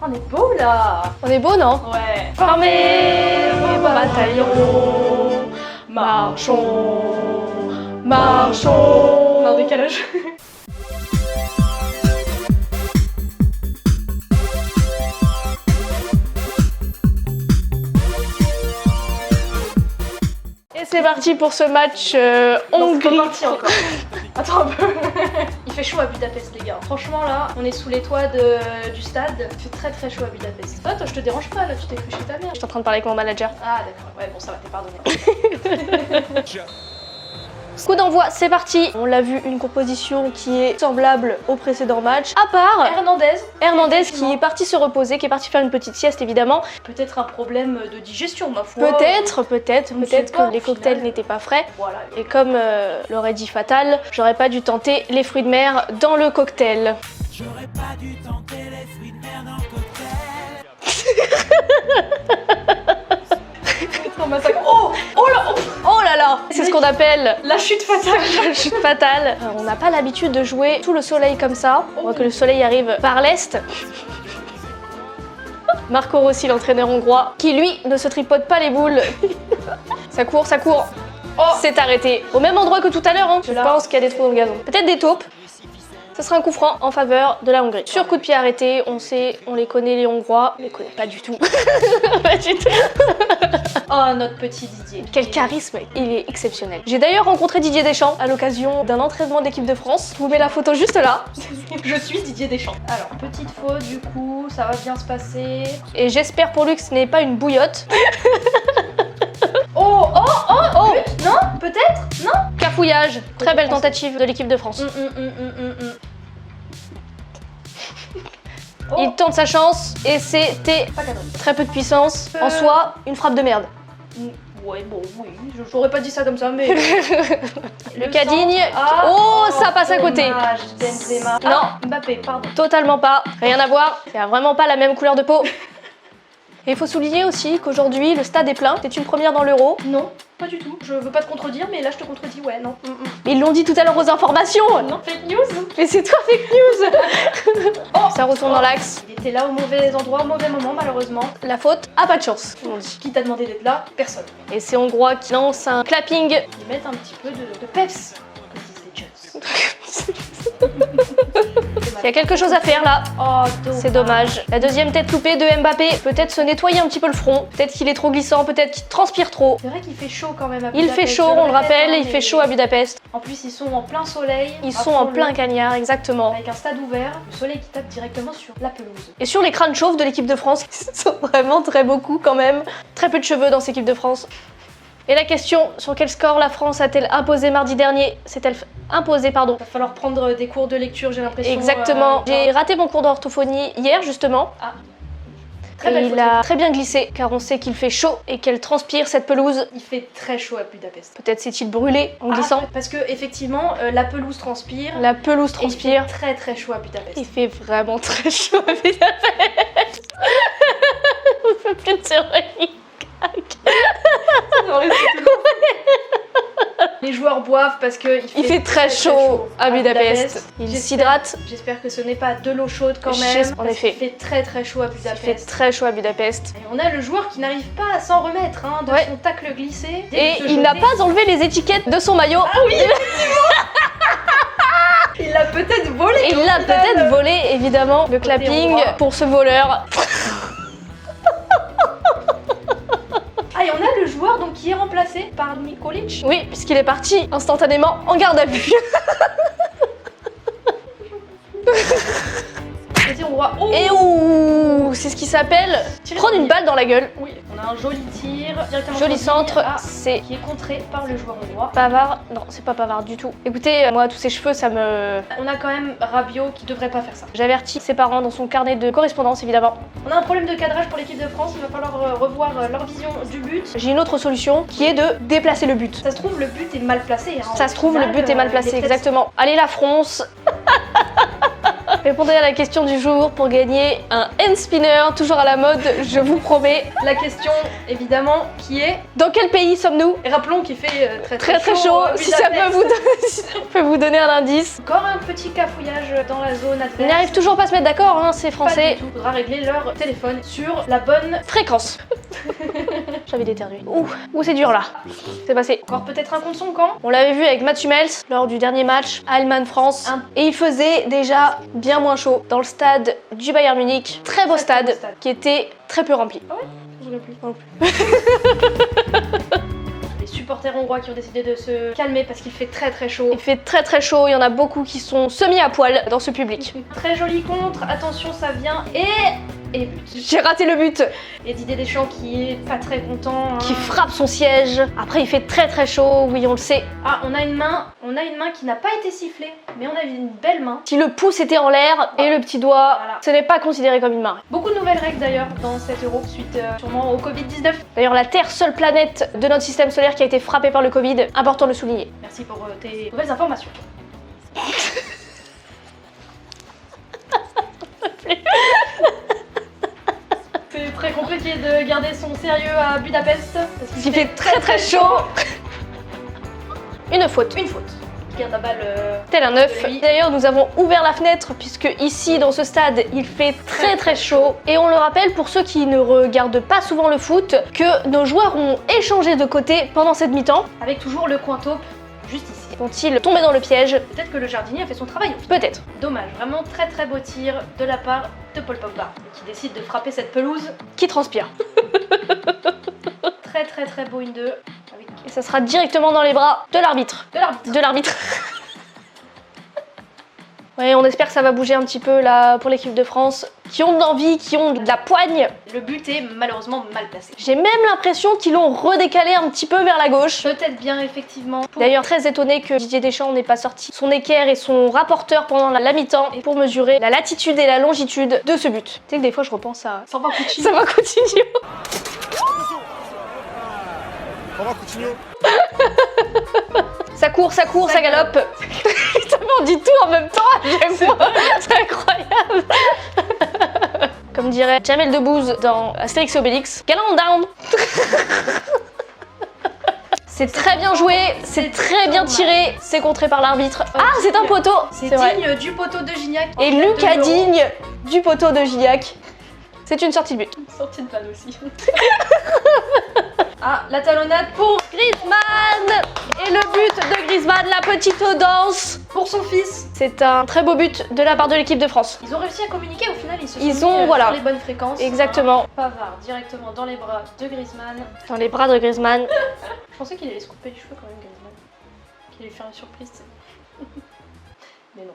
On est beau là. On est beau, non? Ouais. Formez vos bataillons, marchons, marchons. En décalage. Et c'est parti pour ce match Hongrie. Encore. Attends un peu. Il fait chaud à Budapest, les gars. Franchement, là, on est sous les toits du stade. Il fait très très chaud à Budapest. Toi, je te dérange pas là, tu t'es cru chez ta mère. Je suis en train de parler avec mon manager. Ah, d'accord. Ouais, bon, ça va, t'es pardonné. Coup d'envoi, c'est parti. On l'a vu, une composition qui est semblable au précédent match. À part Hernandez qui est parti se reposer, qui est parti faire une petite sieste évidemment. Peut-être un problème de digestion, ma foi. Peut-être pas, que les au cocktails final. n'étaient pas frais. Voilà. Et comme l'aurait dit Fatal, j'aurais pas dû tenter les fruits de mer dans le cocktail. J'aurais pas dû tenter les fruits de mer dans le cocktail. Un massacre. Oh, oh là, oh. Oh là là, c'est ce qu'on appelle La chute fatale. la chute fatale. On n'a pas l'habitude de jouer sous le soleil comme ça. On voit que le soleil arrive par l'est. Marco Rossi, l'entraîneur hongrois, qui lui ne se tripote pas les boules. Ça court, ça court. Oh, c'est arrêté. Au même endroit que tout à l'heure, hein. Je pense qu'il y a des trous dans le gazon. Peut-être des taupes. Ce sera un coup franc en faveur de la Hongrie. Sur coup de pied arrêté, on sait, on les connaît les Hongrois. On les connaît pas du tout. Pas du tout. Oh, notre petit Didier. Quel charisme, il est exceptionnel. J'ai d'ailleurs rencontré Didier Deschamps à l'occasion d'un entraînement d'équipe de France. Je vous mets la photo juste là. Je suis Didier Deschamps. Alors, petite faute du coup, ça va bien se passer. Et j'espère pour lui que ce n'est pas une bouillotte. Oh, oh, oh, oh. But, non, peut-être. Non. Cafouillage. Très belle tentative de l'équipe de France. Oh. Il tente sa chance et c'était Pas cadeau. très peu de puissance. En soi, une frappe de merde. Ouais, bon, oui, j'aurais pas dit ça comme ça, mais... Le Cadigne. Ah, Oh, ça passe à côté. dommage, Benzema. Non. Ah, Mbappé, pardon. Totalement pas. Rien à voir. Il a vraiment pas la même couleur de peau. Et il faut souligner aussi qu'aujourd'hui, le stade est plein. C'est une première dans l'Euro. Non, pas du tout. Je veux pas te contredire, mais là je te contredis, ouais, non. Mais ils l'ont dit tout à l'heure aux informations. Non, fake news. Mais c'est toi fake news. Oh, Ça retourne dans l'axe. Il était là au mauvais endroit, au mauvais moment, malheureusement. La faute a pas de chance, comme on dit. Qui t'a demandé d'être là? Personne. Et c'est Hongrois qui lance un clapping. Ils mettent un petit peu de peps, comme disent les Jones. Il y a quelque chose à faire là. Oh, C'est dommage. La deuxième tête loupée de Mbappé. Peut-être se nettoyer un petit peu le front. Peut-être qu'il est trop glissant. Peut-être qu'il transpire trop. C'est vrai qu'il fait chaud quand même à Il Budapest, fait chaud, je on le rappelle. répète, Il hein, fait mais- chaud à Budapest. En plus, ils sont en plein soleil. Ils sont en rappelons-le, plein cagnard, exactement. Avec un stade ouvert, le soleil qui tape directement sur la pelouse. Et sur les crânes chauves de l'équipe de France, ils sont vraiment très beaucoup quand même. Très peu de cheveux dans cette équipe de France. Et la question, sur quel score la France a-t-elle imposé mardi dernier? S'est-elle imposée, pardon. Va falloir prendre des cours de lecture, j'ai l'impression. Exactement. J'ai raté mon cours d'orthophonie hier justement. Très Et belle il photo. a très bien glissé car on sait qu'il fait chaud et qu'elle transpire cette pelouse. Il fait très chaud à Budapest. Peut-être s'est-il brûlé en glissant. Ah, parce que effectivement, la pelouse transpire. La pelouse et transpire. Il fait très très chaud à Budapest. Il fait vraiment très chaud à Budapest. On peut plus de cérémonie. Les joueurs boivent parce que Il fait très chaud à Budapest. Il J'espère- s'hydrate. J'espère que ce n'est pas de l'eau chaude quand même. J'espère- en parce effet. qu'il fait très très chaud à Il fait Budapest. très chaud à Budapest. Et on a le joueur qui n'arrive pas à s'en remettre hein, de Ouais. son tacle glissé. Et il n'a pas enlevé les étiquettes de son maillot. Ah oui. Il l'a peut-être volé. Et il l'a peut-être volé, évidemment, le clapping hongrois. pour ce voleur. Ah, et on a le joueur donc qui est remplacé par Nikolic. Oui, puisqu'il est parti instantanément en garde à vue. Vas-y, on voit. Oh Et ouh, c'est ce qui s'appelle Tirer prendre dans une le balle dans la gueule. Oui, on a un joli tir directement Joli sur la ligne. centre, Ah, c'est qui est contré par le joueur hongrois. Pavard. Non, c'est pas Pavard du tout. Écoutez, moi, tous ces cheveux, ça me... On a quand même Rabiot qui devrait pas faire ça. J'avertis ses parents dans son carnet de correspondance, évidemment. On a un problème de cadrage pour l'équipe de France, il va falloir revoir leur vision du but. J'ai une autre solution qui est de déplacer le but. Ça se trouve, le but est mal placé. Hein. Ça se trouve, le but est mal placé, exactement. Allez, la France. Répondez à la question du jour pour gagner un hand spinner, toujours à la mode, je vous promets. La question, évidemment, qui est... Dans quel pays sommes-nous? Et rappelons qu'il fait Très chaud, si ça peut vous donner un indice. Encore un petit cafouillage dans la zone adverse. Ils n'arrivent toujours pas à se mettre d'accord, hein, c'est Pas français. du tout. Faudra régler leur téléphone sur la bonne... Fréquence. J'avais d'éternuer. Ouh, c'est dur là. C'est passé. Encore peut-être un compte son camp. On l'avait vu avec Mats Hummels lors du dernier match Allemagne-France. Et il faisait déjà bien moins chaud dans le stade du Bayern Munich. Très beau stade qui était très peu rempli. Ah ouais? Je ne plus. Non plus. Les supporters hongrois qui ont décidé de se calmer parce qu'il fait très chaud. Il fait très chaud, il y en a beaucoup qui sont semi à poil dans ce public. Très joli contre, attention ça vient et but. J'ai raté le but. Et Didier Deschamps qui est pas très content. Hein. Qui frappe son siège. Après il fait très chaud, oui on le sait. Ah on a une main qui n'a pas été sifflée, mais on a une belle main. Si le pouce était en l'air et le petit doigt, Voilà. ce n'est pas considéré comme une main. Beaucoup de nouvelles règles d'ailleurs dans cet Euro suite sûrement au Covid-19. D'ailleurs la Terre, seule planète de notre système solaire qui a été frappée par le Covid, important de le souligner. Merci pour tes nouvelles informations. C'est très compliqué de garder son sérieux à Budapest parce Il fait très chaud. Une faute. Une faute. Qui garde la balle. Tel un œuf. Oui. D'ailleurs, nous avons ouvert la fenêtre puisque ici, dans ce stade, il fait très chaud. Et on le rappelle pour ceux qui ne regardent pas souvent le foot, que nos joueurs ont échangé de côté pendant cette mi-temps. Avec toujours le coin taupe juste ici. Vont-ils tomber dans le piège? Peut-être que le jardinier a fait son travail au final. Peut-être. Dommage, vraiment très beau tir de la part de Paul Pogba qui décide de frapper cette pelouse. Qui transpire. Très beau une 2 avec Et ça sera directement dans les bras de l'arbitre. de l'arbitre. De l'arbitre. Ouais, on espère que ça va bouger un petit peu là pour l'équipe de France, qui ont de l'envie, qui ont de la poigne. Le but est malheureusement mal placé. J'ai même l'impression qu'ils l'ont redécalé un petit peu vers la gauche. Peut-être bien effectivement. D'ailleurs, très étonné que Didier Deschamps n'ait pas sorti son équerre et son rapporteur pendant la mi-temps pour mesurer la latitude et la longitude de ce but. Tu sais que des fois, je repense à... Ça va continuer. Ça va continuer. Au revoir, Coutinho. Ça court, ça galope. Putain, mais on dit tout en même temps à chaque fois. C'est incroyable. Comme dirait Jamel Debbouze dans Astérix et Obélix, Galant down. C'est très bien joué, c'est très bien tiré, c'est contré par l'arbitre. Ah, c'est un poteau. C'est vrai. digne du poteau de Gignac. Et Lucas digne du poteau de Gignac. C'est une sortie de but. Sortie de balle aussi. Ah, la talonnade pour Griezmann. Et le but de Griezmann, la petite danse pour son fils. C'est un très beau but de la part de l'équipe de France. Ils ont réussi à communiquer au final, ils se Ils sont ont, mis voilà. sur les bonnes fréquences. Exactement. Pavard directement dans les bras de Griezmann. Dans les bras de Griezmann. Je pensais qu'il allait se couper les cheveux quand même, Griezmann. Qu'il allait faire une surprise. Mais non.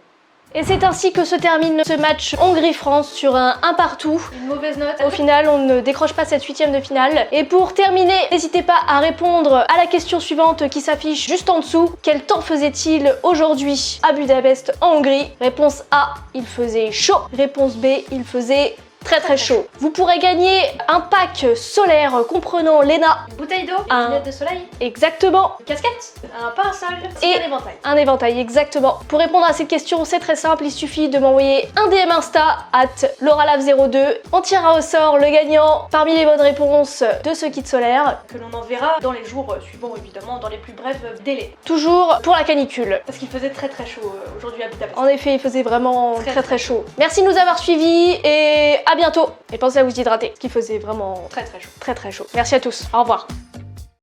Et c'est ainsi que se termine ce match Hongrie-France sur un partout. Une mauvaise note. Au final, on ne décroche pas cette 8e de finale. Et pour terminer, n'hésitez pas à répondre à la question suivante qui s'affiche juste en dessous. Quel temps faisait-il aujourd'hui à Budapest en Hongrie? Réponse A, il faisait chaud. Réponse B, il faisait très chaud. Vous pourrez gagner un pack solaire comprenant l'ENA. Une bouteille d'eau, Un- une lunette de soleil, Exactement. une casquette, un parasol Et- et un éventail. Un éventail, exactement. Pour répondre à cette question, c'est très simple, il suffit de m'envoyer un DM Insta @lauralave02. On tirera au sort le gagnant parmi les bonnes réponses de ce kit solaire. Que l'on enverra dans les jours suivants, évidemment, dans les plus brefs délais. Toujours pour la canicule. Parce qu'il faisait très chaud aujourd'hui à Budapest. En effet, il faisait vraiment Très très chaud. Merci de nous avoir suivis et à bientôt. Et pensez à vous hydrater, parce qu'il faisait vraiment Très chaud. très chaud. Merci à tous. Au revoir.